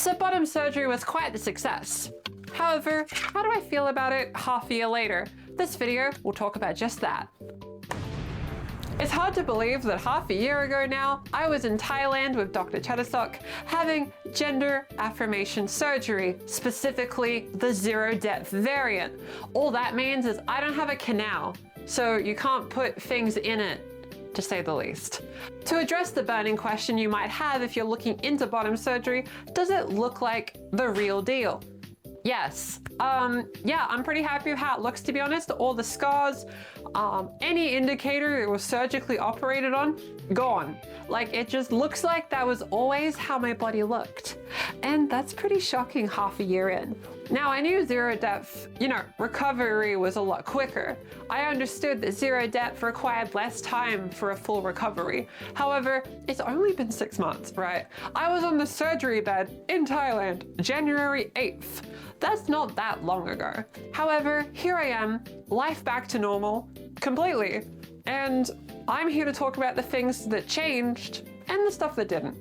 So bottom surgery was quite the success. However, how do I feel about it half a year later? This video will talk about just that. It's hard to believe that half a year ago now, I was in Thailand with Dr. Chatterstock having gender affirmation surgery, specifically the zero depth variant. All that means is I don't have a canal, so you can't put things in it, to say the least. To address the burning question you might have if you're looking into bottom surgery, does it look like the real deal? Yes. Yeah, I'm pretty happy with how it looks, to be honest. All the scars, any indicator it was surgically operated on, gone. Like, it just looks like that was always how my body looked. And that's pretty shocking half a year in. Now, I knew zero depth, recovery was a lot quicker. I understood that zero depth required less time for a full recovery. However, it's only been 6 months, right? I was on the surgery bed in Thailand, January 8th. That's not that long ago. However, here I am, life back to normal, completely. And I'm here to talk about the things that changed and the stuff that didn't.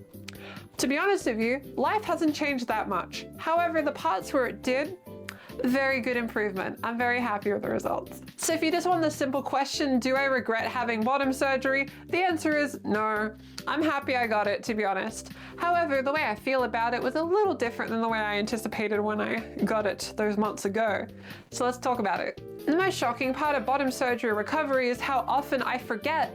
To be honest with you, life hasn't changed that much. However, the parts where it did, very good improvement. I'm very happy with the results. So if you just want the simple question, do I regret having bottom surgery? The answer is no. I'm happy I got it, to be honest. However, the way I feel about it was a little different than the way I anticipated when I got it those months ago. So let's talk about it. The most shocking part of bottom surgery recovery is how often I forget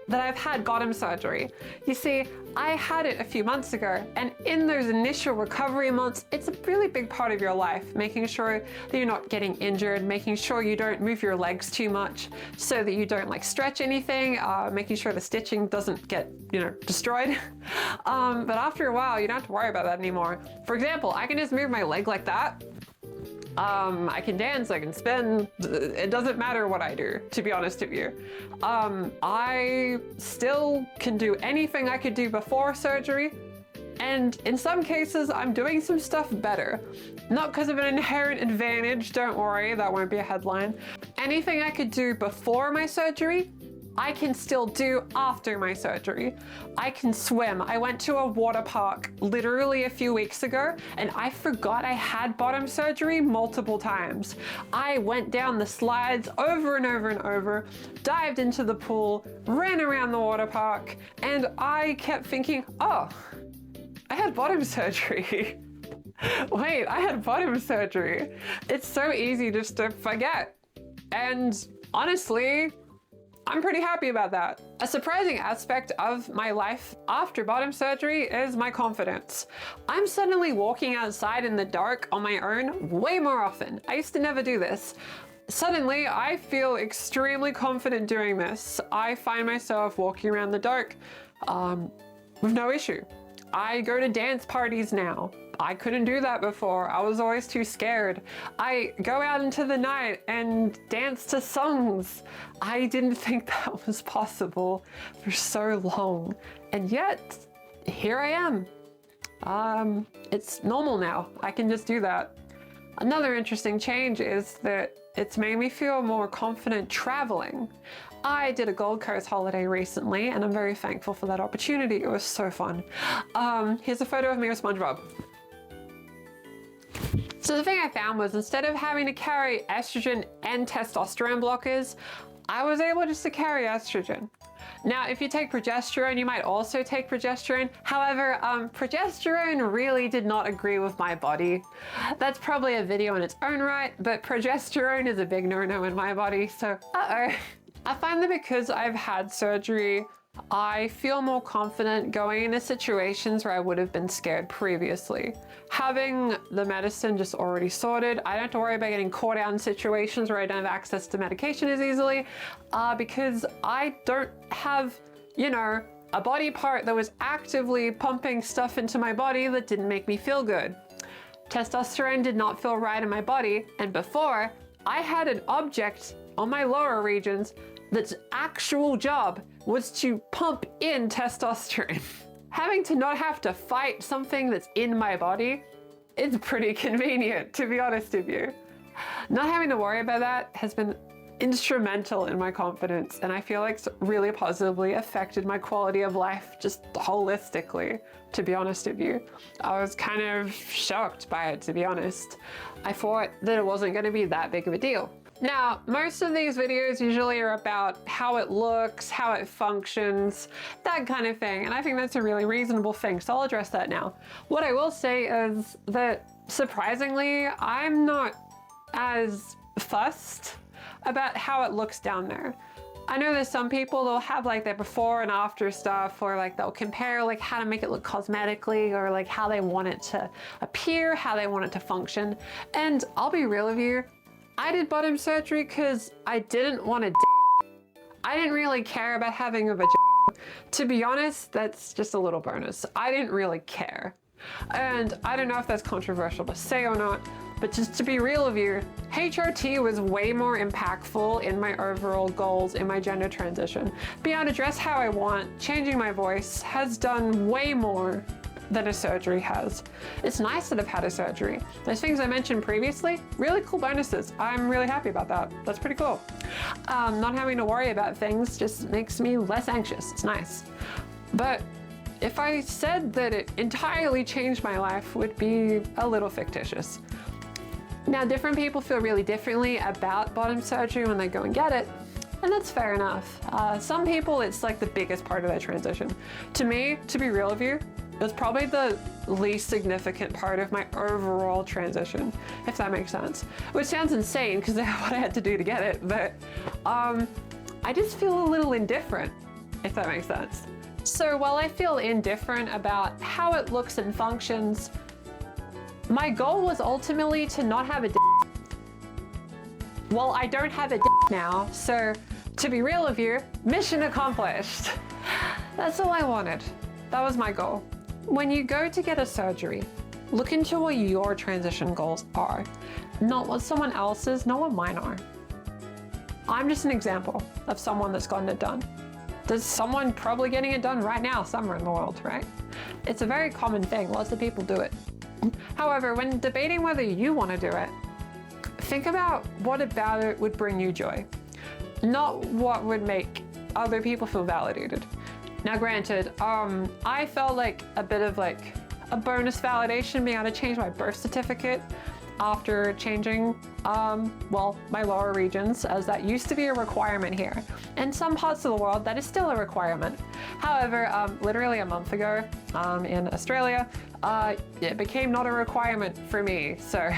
that I've had bottom surgery. You see, I had it a few months ago, and in those initial recovery months, it's a really big part of your life, making sure that you're not getting injured, making sure you don't move your legs too much so that you don't stretch anything, making sure the stitching doesn't get, destroyed. But after a while, you don't have to worry about that anymore. For example, I can just move my leg like that. I can dance, I can spin, it doesn't matter what I do, to be honest with you. I still can do anything I could do before surgery, and in some cases I'm doing some stuff better. Not because of an inherent advantage, don't worry, that won't be a headline. Anything I could do before my surgery, I can still do after my surgery. I can swim. I went to a water park literally a few weeks ago and I forgot I had bottom surgery multiple times. I went down the slides over and over and over, dived into the pool, ran around the water park, and I kept thinking, oh, I had bottom surgery. Wait, I had bottom surgery. It's so easy just to forget. And honestly, I'm pretty happy about that. A surprising aspect of my life after bottom surgery is my confidence. I'm suddenly walking outside in the dark on my own way more often. I used to never do this. Suddenly, I feel extremely confident doing this. I find myself walking around the dark with no issue. I go to dance parties now. I couldn't do that before. I was always too scared. I go out into the night and dance to songs. I didn't think that was possible for so long. And yet, here I am. It's normal now. I can just do that. Another interesting change is that it's made me feel more confident traveling. I did a Gold Coast holiday recently and I'm very thankful for that opportunity. It was so fun. Here's a photo of me with SpongeBob. So the thing I found was instead of having to carry estrogen and testosterone blockers, I was able just to carry estrogen. Now, if you take progesterone, you might also take progesterone. However, progesterone really did not agree with my body. That's probably a video in its own right, but progesterone is a big no-no in my body, so uh-oh. I find that because I've had surgery, I feel more confident going into situations where I would have been scared previously. Having the medicine just already sorted, I don't have to worry about getting caught out in situations where I don't have access to medication as easily, because I don't have, a body part that was actively pumping stuff into my body that didn't make me feel good. Testosterone did not feel right in my body, and before, I had an object on my lower regions that's actual job was to pump in testosterone. Having to not have to fight something that's in my body is pretty convenient, to be honest with you. Not having to worry about that has been instrumental in my confidence, and I feel like it's really positively affected my quality of life just holistically, to be honest with you. I was kind of shocked by it, to be honest. I thought that it wasn't going to be that big of a deal. Now, most of these videos usually are about how it looks, how it functions, that kind of thing, and I think that's a really reasonable thing, so I'll address that now. What I will say is that, surprisingly, I'm not as fussed about how it looks down there. I know there's some people that'll have like their before and after stuff, or like they'll compare like how to make it look cosmetically, or like how they want it to appear, how they want it to function. And I'll be real with you, I did bottom surgery because I didn't want a I didn't really care about having a vagina. To be honest, that's just a little bonus. I didn't really care. And I don't know if that's controversial to say or not, but just to be real with you, HRT was way more impactful in my overall goals in my gender transition. Being able to dress how I want, changing my voice, has done way more than a surgery has. It's nice that I've had a surgery. Those things I mentioned previously, really cool bonuses. I'm really happy about that. That's pretty cool. Not having to worry about things just makes me less anxious. It's nice. But if I said that it entirely changed my life, would be a little fictitious. Now, different people feel really differently about bottom surgery when they go and get it, and that's fair enough. Some people, it's like the biggest part of their transition. To me, to be real with you, it was probably the least significant part of my overall transition, if that makes sense. Which sounds insane because of what I had to do to get it, but I just feel a little indifferent, if that makes sense. So while I feel indifferent about how it looks and functions, my goal was ultimately to not have a dick. Well, I don't have a dick now, so to be real with you, mission accomplished. That's all I wanted. That was my goal. When you go to get a surgery, look into what your transition goals are, not what someone else's, not what mine are. I'm just an example of someone that's gotten it done. There's someone probably getting it done right now somewhere in the world, right? It's a very common thing. Lots of people do it. However, when debating whether you want to do it, think about what about it would bring you joy, not what would make other people feel validated. Now granted, I felt like a bit of like a bonus validation being able to change my birth certificate after changing, well, my lower regions, as that used to be a requirement here. In some parts of the world, that is still a requirement. However, literally a month ago, in Australia, it became not a requirement for me. So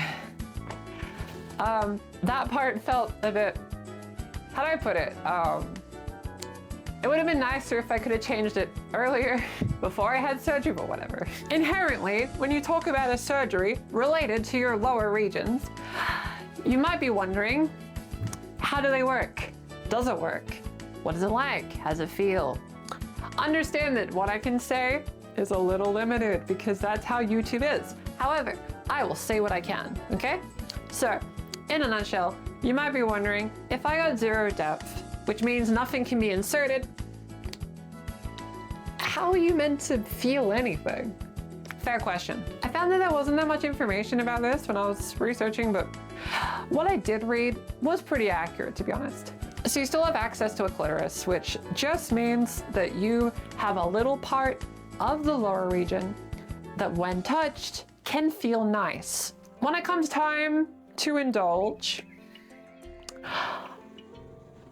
that part felt a bit, how do I put it? It would have been nicer if I could have changed it earlier before I had surgery, but whatever. Inherently, when you talk about a surgery related to your lower regions, you might be wondering, how do they work? Does it work? What is it like? How does it feel? Understand that what I can say is a little limited because that's how YouTube is. However, I will say what I can, okay? So, in a nutshell, you might be wondering, if I got zero depth, which means nothing can be inserted, how are you meant to feel anything? Fair question. I found that there wasn't that much information about this when I was researching, but what I did read was pretty accurate, to be honest. So you still have access to a clitoris, which just means that you have a little part of the lower region that when touched can feel nice. When it comes time to indulge,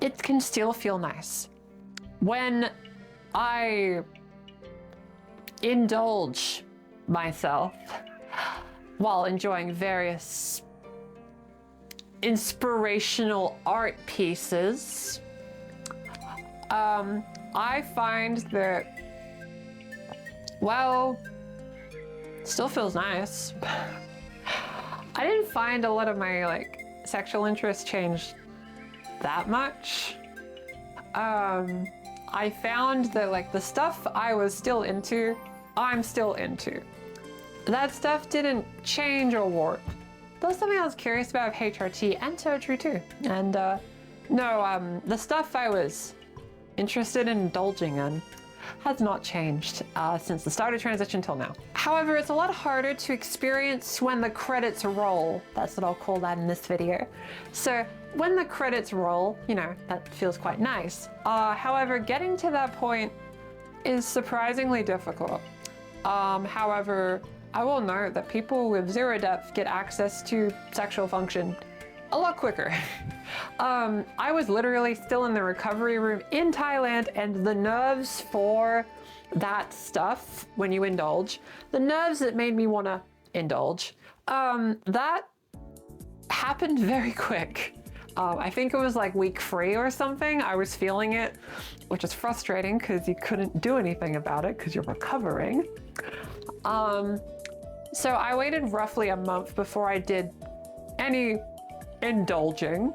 it can still feel nice. When I indulge myself while enjoying various inspirational art pieces, I find that, well, it still feels nice. I didn't find a lot of my like sexual interest changed that much. I found that like the stuff I was still into, I'm still into. That stuff didn't change or warp. That was something I was curious about with HRT and surgery too. And the stuff I was interested in indulging in has not changed since the start of transition till now. However, it's a lot harder to experience when the credits roll. That's what I'll call that in this video. So when the credits roll, you know, that feels quite nice. However, getting to that point is surprisingly difficult. However, I will note that people with zero depth get access to sexual function a lot quicker. I was literally still in the recovery room in Thailand, and the nerves for that stuff, when you indulge, the nerves that made me want to indulge, that happened very quick. I think it was like week 3 or something. I was feeling it, which is frustrating because you couldn't do anything about it because you're recovering. So I waited roughly a month before I did any indulging.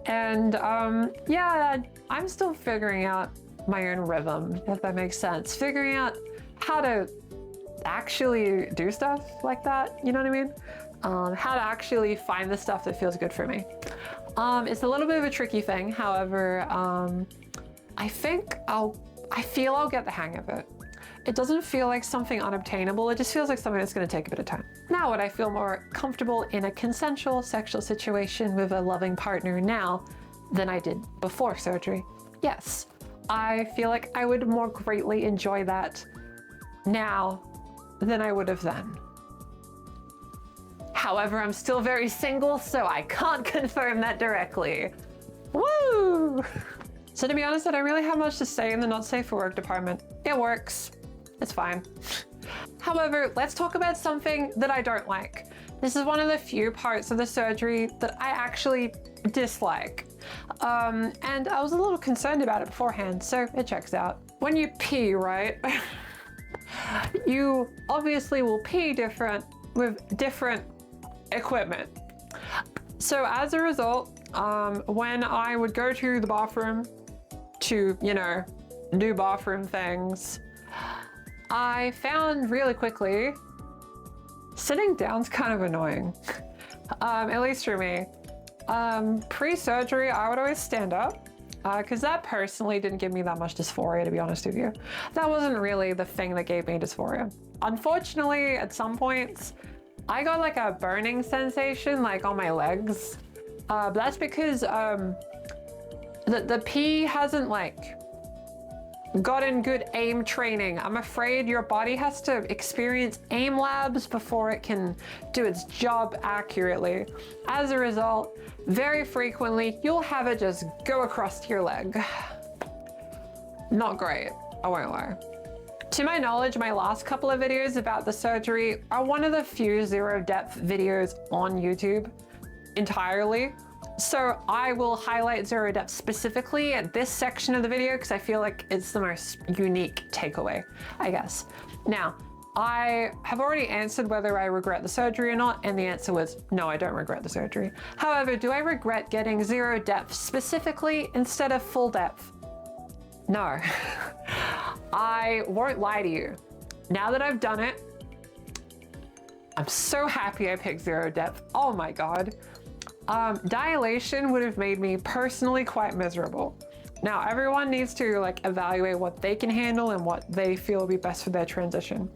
And yeah, I'm still figuring out my own rhythm, if that makes sense. Figuring out how to actually do stuff like that, you know what I mean? How to actually find the stuff that feels good for me. It's a little bit of a tricky thing. However, I feel I'll get the hang of it. It doesn't feel like something unobtainable. It just feels like something that's going to take a bit of time. Now, would I feel more comfortable in a consensual sexual situation with a loving partner now than I did before surgery? Yes. I feel like I would more greatly enjoy that now than I would have then. However, I'm still very single, so I can't confirm that directly. Woo! So to be honest, I don't really have much to say in the not safe for work department. It works. It's fine. However, let's talk about something that I don't like. This is one of the few parts of the surgery that I actually dislike. And I was a little concerned about it beforehand, so it checks out. When you pee, right? You obviously will pee different with different equipment. So as a result, when I would go to the bathroom to, you know, do bathroom things, I found really quickly sitting down's kind of annoying, at least for me. Pre-surgery, I would always stand up because that personally didn't give me that much dysphoria, to be honest with you. That wasn't really the thing that gave me dysphoria. Unfortunately, at some points, I got like a burning sensation like on my legs. But that's because the pee hasn't like gotten good aim training. I'm afraid your body has to experience aim labs before it can do its job accurately. As a result, very frequently, you'll have it just go across your leg. Not great, I won't lie. To my knowledge, my last couple of videos about the surgery are one of the few zero depth videos on YouTube entirely. So I will highlight zero depth specifically at this section of the video because I feel like it's the most unique takeaway, I guess. Now, I have already answered whether I regret the surgery or not, and the answer was no, I don't regret the surgery. However, do I regret getting zero depth specifically instead of full depth? No. I won't lie to you. Now that I've done it, I'm so happy I picked zero depth. Oh my God. Dilation would have made me personally quite miserable. Now, everyone needs to like evaluate what they can handle and what they feel would be best for their transition.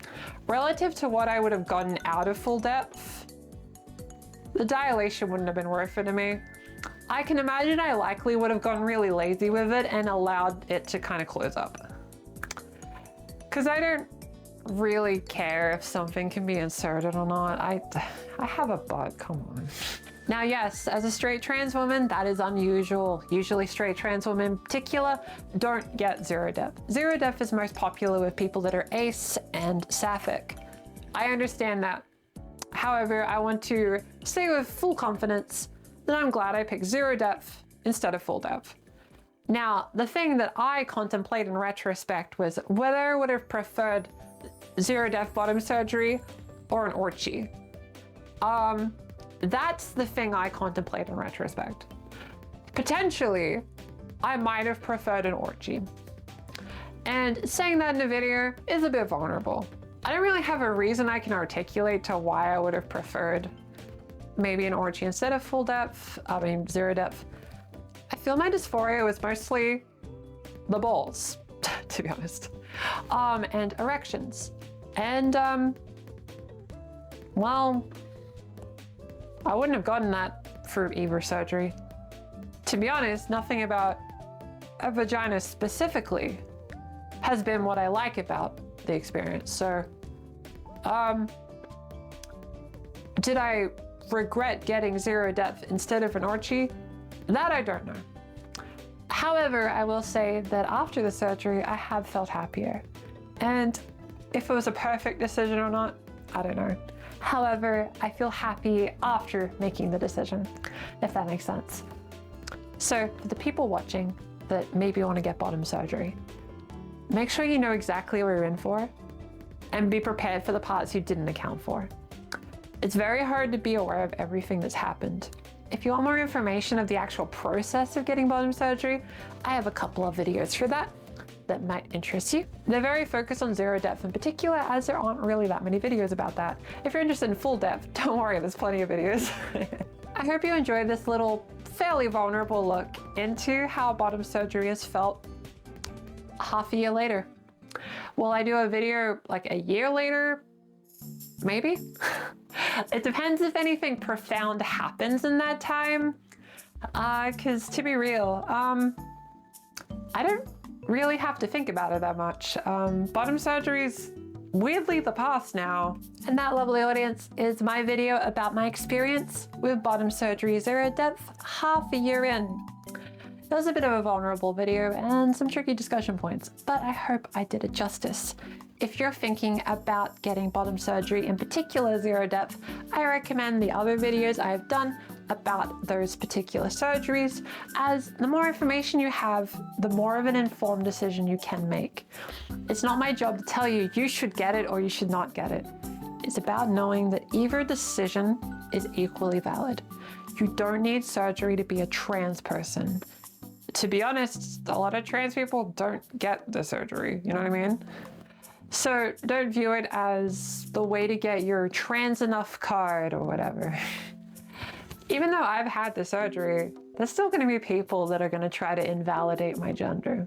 Relative to what I would have gotten out of full depth, the dilation wouldn't have been worth it to me. I can imagine I likely would have gotten really lazy with it and allowed it to kind of close up. Because I don't really care if something can be inserted or not. I have a butt, come on. Now, yes, as a straight trans woman, that is unusual. Usually straight trans women in particular don't get zero depth. Zero depth is most popular with people that are ace and sapphic. I understand that. However, I want to say with full confidence that I'm glad I picked zero depth instead of full depth. Now, the thing that I contemplate in retrospect was whether I would have preferred zero depth bottom surgery or an orchi. That's the thing I contemplate in retrospect. Potentially, I might have preferred an orchi. And saying that in a video is a bit vulnerable. I don't really have a reason I can articulate to why I would have preferred maybe an orchi instead of full depth, zero depth. I feel my dysphoria was mostly the balls, to be honest, and erections. And, well, I wouldn't have gotten that for either surgery. To be honest, nothing about a vagina specifically has been what I like about the experience. So, did I regret getting zero depth instead of an orgy? That I don't know. However, I will say that after the surgery, I have felt happier. And if it was a perfect decision or not, I don't know. However, I feel happy after making the decision, if that makes sense. So for the people watching that maybe want to get bottom surgery, make sure you know exactly what you're in for and be prepared for the parts you didn't account for. It's very hard to be aware of everything that's happened. If you want more information of the actual process of getting bottom surgery, I have a couple of videos for that might interest you. They're very focused on zero depth in particular, as there aren't really that many videos about that. If you're interested in full depth, don't worry, there's plenty of videos. I hope you enjoyed this little fairly vulnerable look into how bottom surgery is felt half a year later. Will I do a video like a year later? Maybe. It depends if anything profound happens in that time. Because to be real, I don't really have to think about it that much. Bottom surgery's weirdly the past now. And that, lovely audience, is my video about my experience with bottom surgery zero depth half a year in. It was a bit of a vulnerable video and some tricky discussion points, but I hope I did it justice. If you're thinking about getting bottom surgery, in particular zero depth, I recommend the other videos I've done about those particular surgeries, as the more information you have, the more of an informed decision you can make. It's not my job to tell you you should get it or you should not get it. It's about knowing that either decision is equally valid. You don't need surgery to be a trans person. To be honest, a lot of trans people don't get the surgery, you know what I mean? So don't view it as the way to get your trans enough card or whatever. Even though I've had the surgery, there's still going to be people that are going to try to invalidate my gender.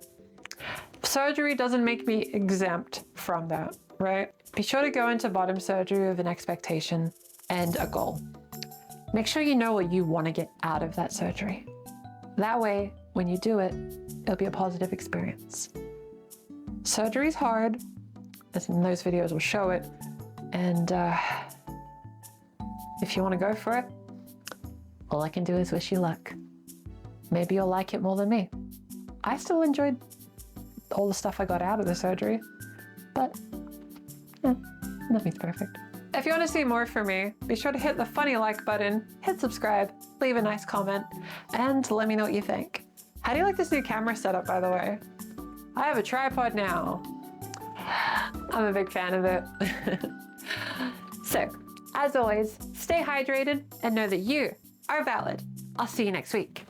Surgery doesn't make me exempt from that, right? Be sure to go into bottom surgery with an expectation and a goal. Make sure you know what you want to get out of that surgery. That way, when you do it, it'll be a positive experience. Surgery's hard, as in those videos will show it, and if you want to go for it, all I can do is wish you luck. Maybe you'll like it more than me. I still enjoyed all the stuff I got out of the surgery, but nothing's perfect. If you want to see more from me, be sure to hit the funny like button, hit subscribe, leave a nice comment, and let me know what you think. How do you like this new camera setup, by the way? I have a tripod now. I'm a big fan of it. So, as always, stay hydrated and know that you are valid. I'll see you next week.